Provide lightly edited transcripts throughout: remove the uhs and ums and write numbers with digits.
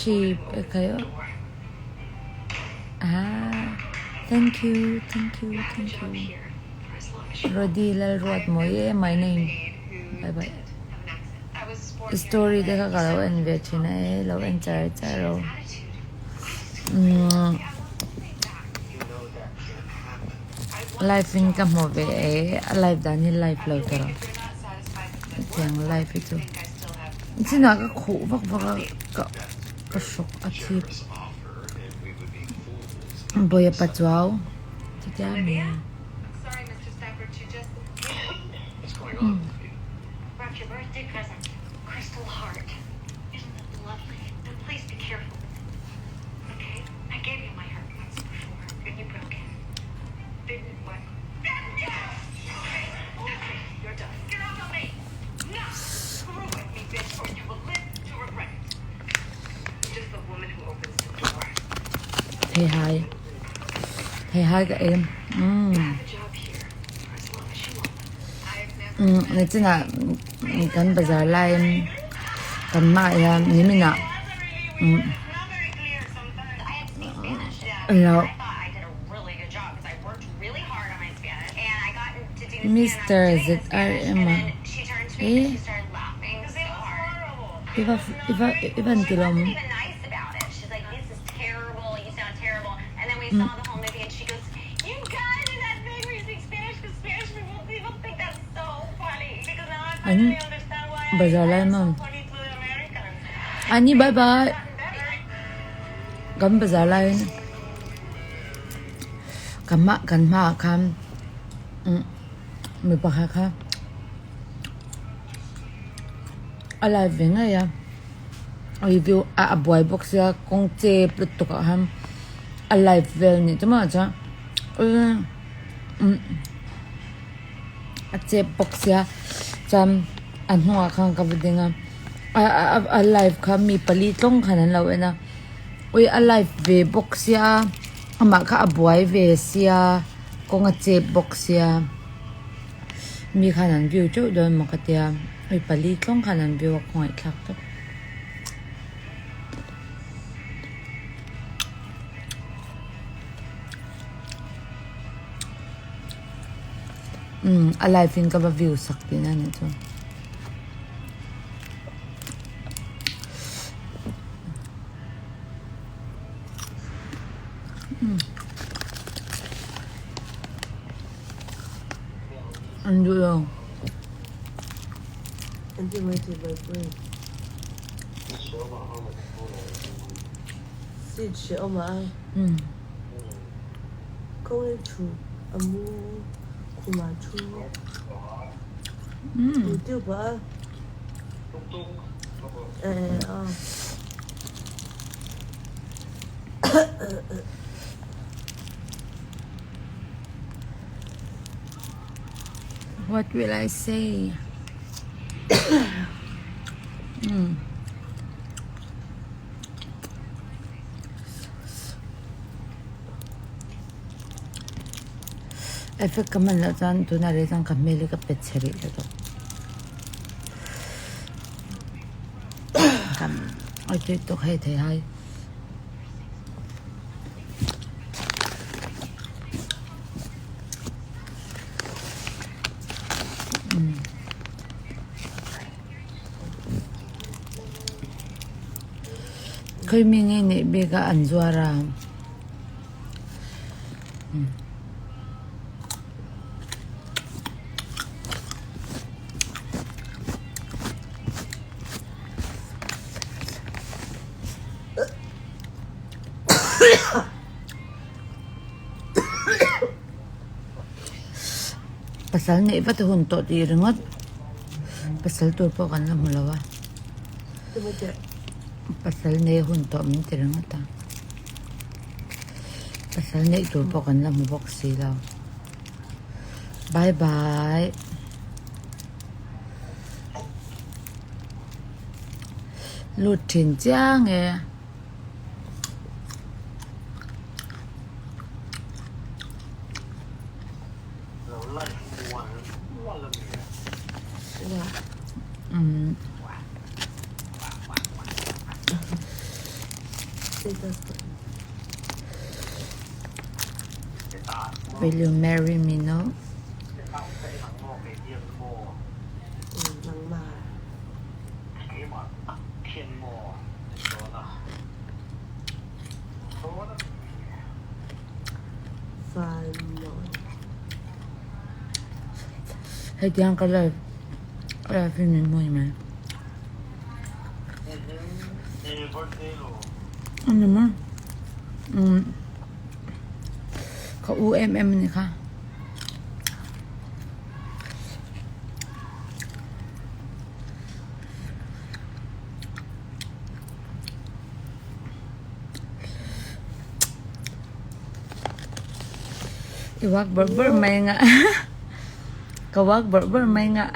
sheep kayo. Thank you. Rodi lalruat mo. Yeah, my name. Bye. Story dekha karo en vechina lo en charo. Life in kamove life dani life lo taro. Yang life itu. Itu naga ko bak ka shock atip. Boya patwao. Tijami. Sorry, Mr. Stafford, you just... What's going on? Brought your birthday present. Crystal heart. Isn't it lovely? And please be careful with it. Okay? I gave you my heart once before, and you broke it. Didn't what? Okay, you're done. Get off of me! No! Screw with me, bitch, or you will live to regret it. I'm just the woman who opens the door. Hey hi các em. Nãy là cần bây giờ là em cần mãi như mình ạ. Mr. ZRM. Ivan Kilom. Saw the whole movie and she goes, you guys in that thing where you speak Spanish because Spanish people think that's so funny because now I finally understand why I so funny to the Americans. Ani bye. Gam bazar lai. Kan ma kam. Mi pa kha. Ala venga ya. Review a boy box ya kong che plut to ka ham. Alive well ni tama cha a che box ya cham an hnuwa khang ka budinga alive kha mi pali tlong khanan lo ena oi alive ve box ya ama kha abuai ve sia konga che box ya mi khanan view chu don makatia oi pali tlong khanan view khoi thak to alive in ka ba view sakti na nito. Ando yo. Ando mo ito ba break? Sid siya oma. Kung ito amu kumachu. Ito ba? What will I say? Efek kaman tu na rezang kameli ka petseri ito. Ito kay hai. Kay mingi ni bega anjuara. Pasal ni iba to hunto di ringot. Pasal to po kan mulawa. Pasal ni hunto min ringot ta. Pasal ni to po kan mo box sila. Bye bye. Lutin jiang eh. status Will you marry me, no? nắng mà phai mỏi Hay tiếng cái lời phim mình mua mà. Ano mo? Ka UMM ni ka. Iwag berber may nga. Kawag berber may nga.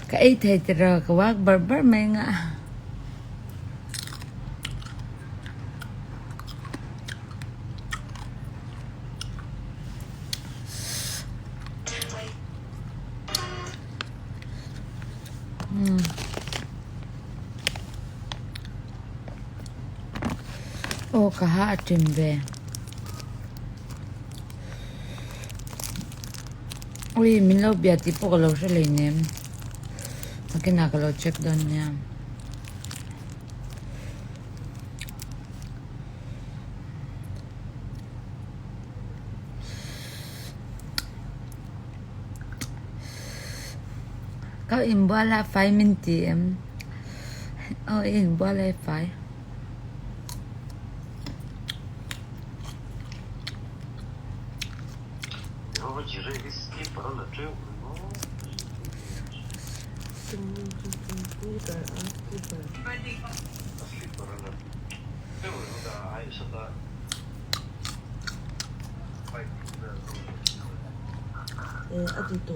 Ka-8 hetero kawag berber may nga. O kaha atimbe. Uy, minlaw biyati po kalaw siya linem. Makinakalaw check doon niya. Kau imbala 5 minti em. Oh, imbala 5. adi tổ